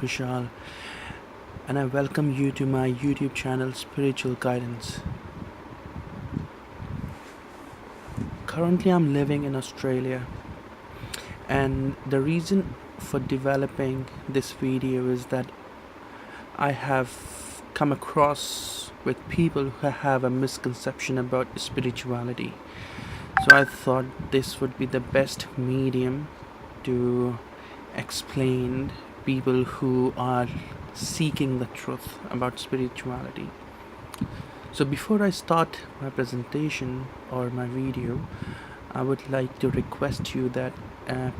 Vishal, and I welcome you to my YouTube channel Spiritual Guidance. Currently, I'm living in Australia, and the reason for developing this video is that I have come across with people who have a misconception about spirituality. So I thought this would be the best medium to explain people who are seeking the truth about spirituality. So before I start my presentation or my video, I would like to request you that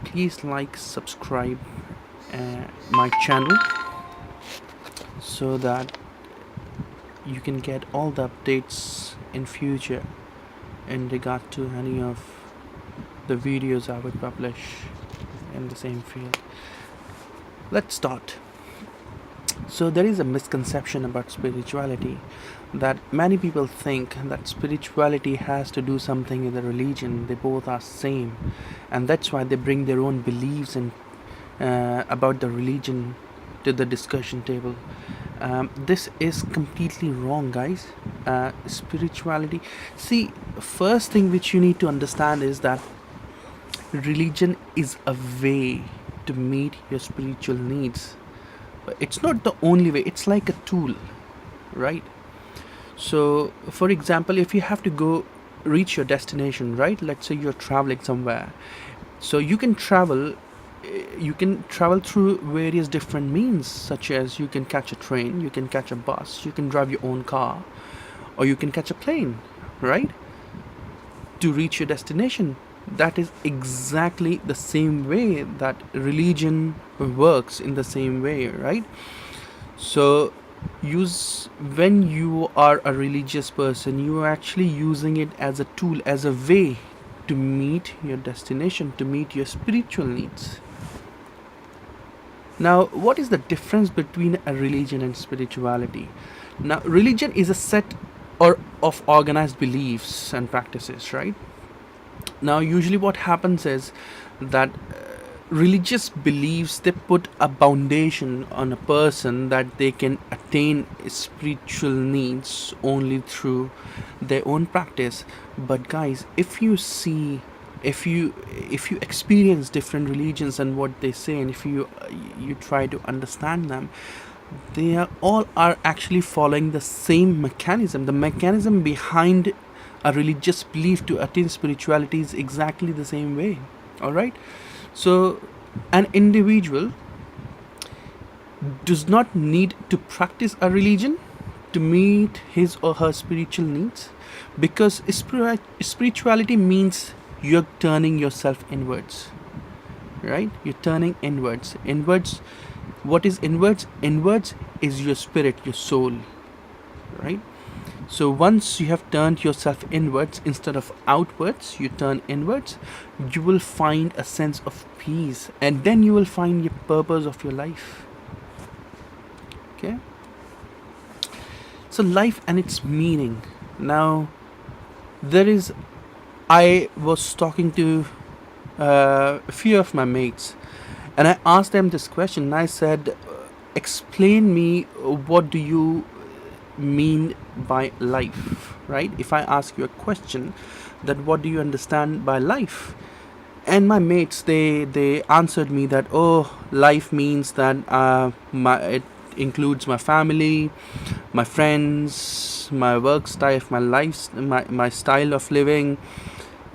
please like, subscribe my channel so that you can get all the updates in future in regard to any of the videos I would publish in the same field. Let's start. So there is a misconception about spirituality that many people think that spirituality has to do something with the religion. They both are same, and that's why they bring their own beliefs and about the religion to the discussion table. This is completely wrong, guys. Spirituality, see, first thing which you need to understand is that religion is a way to meet your spiritual needs. It's not the only way, it's like a tool, right? So for example, if you have to go reach your destination, right, let's say you're traveling somewhere, so you can travel through various different means, such as you can catch a train, you can catch a bus, you can drive your own car, or you can catch a plane, right, to reach your destination. That is exactly the same way that religion works, in the same way, right? So when you are a religious person, you are actually using it as a tool, as a way to meet your destination, to meet your spiritual needs. Now, what is the difference between a religion and spirituality? Now, religion is a set of organized beliefs and practices, right? Now, usually what happens is that religious beliefs, they put a foundation on a person that they can attain spiritual needs only through their own practice. But guys, if you experience different religions and what they say, and if you try to understand them, they are actually following the same mechanism. The mechanism behind a religious belief to attain spirituality is exactly the same way. All right, so an individual does not need to practice a religion to meet his or her spiritual needs, because spirituality means you're turning yourself inwards, right? You're turning inwards. What is inwards? Inwards is your spirit, your soul, right? So once you have turned yourself inwards instead of outwards, you turn inwards, you will find a sense of peace, and then you will find your purpose of your life. Okay? So life and its meaning. Now, I was talking to a few of my mates, and I asked them this question, and I said, explain me, what do you mean by life, right? If I ask you a question, that what do you understand by life? And my mates, they answered me that, oh, life means that it includes my family, my friends, my work style, my style of living,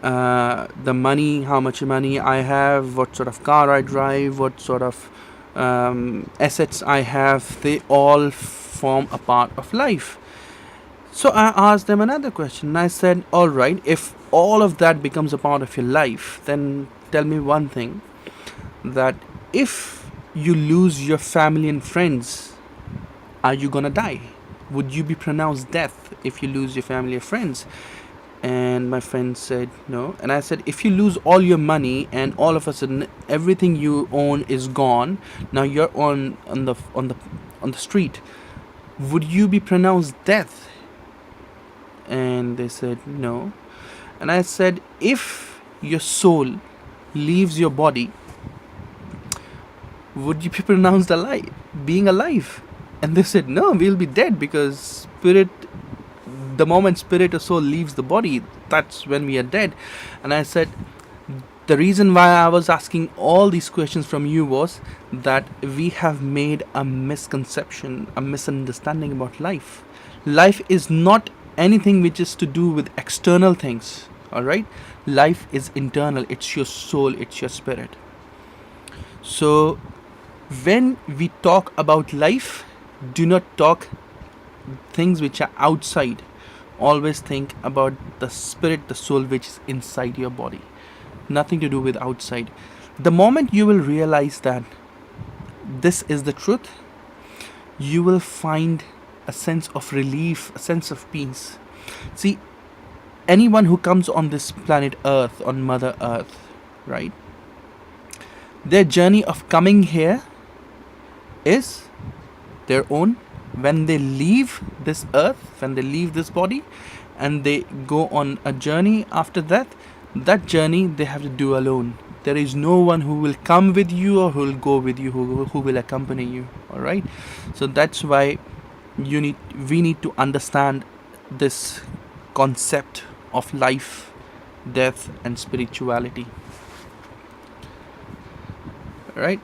the money, how much money I have, what sort of car I drive, what sort of assets I have. They all form a part of life. So I asked them another question. I said, all right, if all of that becomes a part of your life, then tell me one thing, that if you lose your family and friends, are you gonna die? Would you be pronounced death if you lose your family or friends? And my friend said no. And I said, if you lose all your money and all of a sudden everything you own is gone, now you're on the street, would you be pronounced death? And they said no. And I said, if your soul leaves your body, would you be pronounced alive? being alive? And they said, no, we'll be dead, because the moment spirit or soul leaves the body, that's when we are dead. And I said, the reason why I was asking all these questions from you was that we have made a misconception, a misunderstanding about life. Life is not anything which is to do with external things, alright? Life is internal, it's your soul, it's your spirit. So, when we talk about life, do not talk things which are outside. Always think about the spirit, the soul which is inside your body. Nothing to do with outside. The moment you will realize that this is the truth, you will find a sense of relief, a sense of peace. See, anyone who comes on this planet Earth, on Mother Earth, right? Their journey of coming here is their own. When they leave this earth, when they leave this body, and they go on a journey after that journey they have to do alone. There is no one who will come with you or who will go with you, who will accompany you. Alright? So that's why we need to understand this concept of life, death, and spirituality. Right?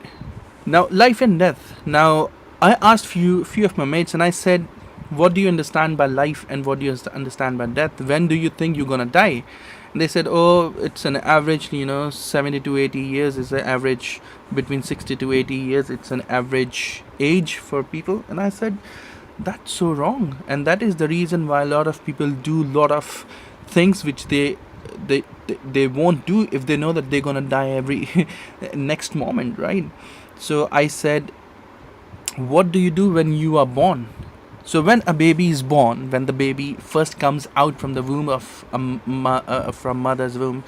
Now, life and death. Now, I asked few of my mates, and I said, what do you understand by life and what do you understand by death? When do you think you're gonna die? And they said, oh, it's an average, 70 to 80 years is the average. Between 60 to 80 years, it's an average age for people. And I said, that's so wrong. And that is the reason why a lot of people do a lot of things which they won't do if they know that they're gonna die every next moment, right? So I said, what do you do when you are born? So when a baby is born, when the baby first comes out from the womb of from mother's womb,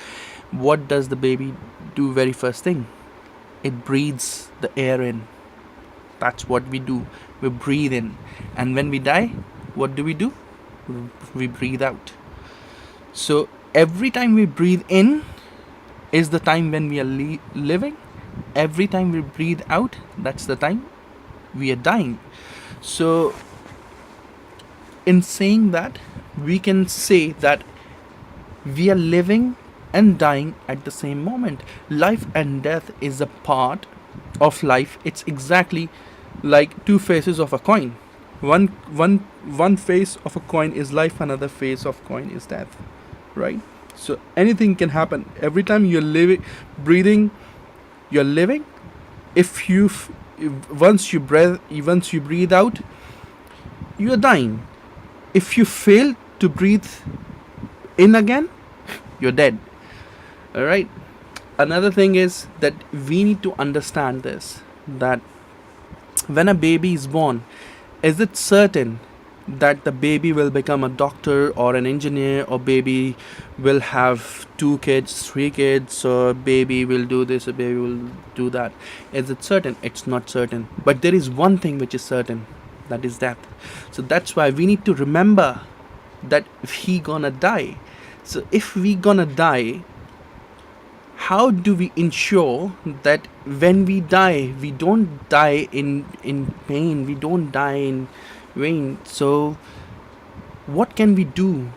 what does the baby do? Very first thing, it breathes the air in. That's what we do. We breathe in, and when we die, what do? We breathe out. So every time we breathe in is the time when we are living. Every time we breathe out, that's the time we are dying. So in saying that, we can say that we are living and dying at the same moment. Life and death is a part of life. It's exactly like two faces of a coin. One face of a coin is life, another face of coin is death, right? So anything can happen. Every time you're breathing, you're living. Once you breathe out, you are dying. If you fail to breathe in again, you're dead. Alright? Another thing is that we need to understand this, that when a baby is born, is it certain that the baby will become a doctor or an engineer, or baby will have 2 kids, 3 kids, or baby will do this, or baby will do that? Is it certain? It's not certain. But there is one thing which is certain, that is death. So that's why we need to remember that he gonna die. So if we gonna die, how do we ensure that when we die, we don't die in pain, we don't die in vain? So what can we do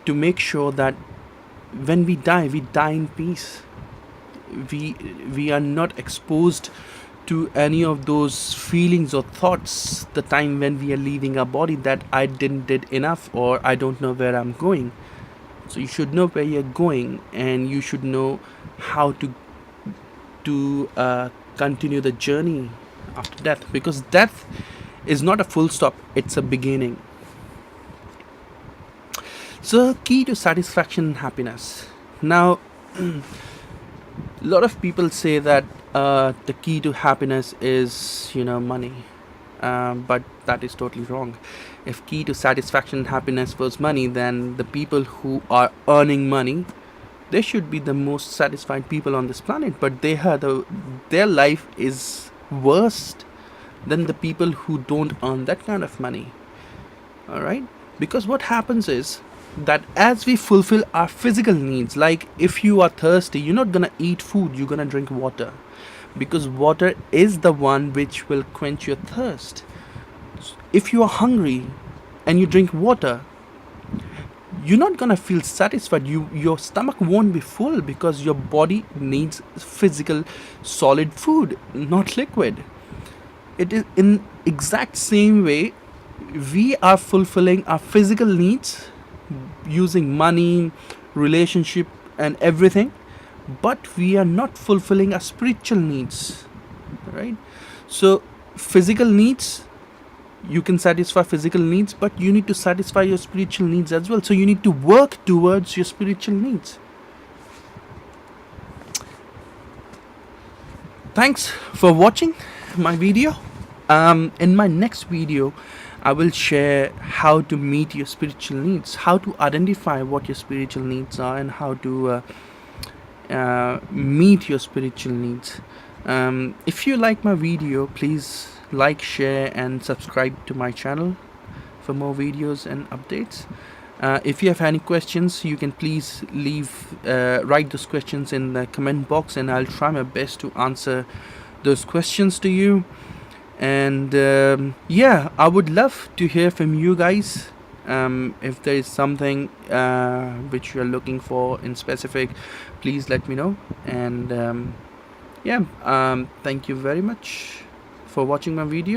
to make sure that when we die in peace? We are not exposed to any of those feelings or thoughts the time when we are leaving our body, that I didn't did enough, or I don't know where I'm going. So you should know where you're going, and you should know how to continue the journey after death, because death is not a full stop, it's a beginning. So key to satisfaction and happiness. Now a lot of people say that the key to happiness is money, but that is totally wrong. If key to satisfaction and happiness was money, then the people who are earning money, they should be the most satisfied people on this planet, but their life is worse than the people who don't earn that kind of money. Alright? Because what happens is that as we fulfill our physical needs, like if you are thirsty, you're not gonna eat food, you're gonna drink water. because water is the one which will quench your thirst. If you are hungry and you drink water, you're not gonna feel satisfied. Your stomach won't be full because your body needs physical solid food, not liquid. It is in exact same way we are fulfilling our physical needs using money, relationship, and everything, but we are not fulfilling our spiritual needs, right? So physical needs, you can satisfy physical needs, but you need to satisfy your spiritual needs as well. So you need to work towards your spiritual needs. Thanks for watching my video. In my next video, I will share how to meet your spiritual needs, how to identify what your spiritual needs are, and how to meet your spiritual needs. If you like my video, please like, share, and subscribe to my channel for more videos and updates. If you have any questions, you can please write those questions in the comment box, and I'll try my best to answer those questions to you. And yeah, I would love to hear from you guys. If there is something which you're looking for in specific, please let me know. And yeah, thank you very much for watching my video.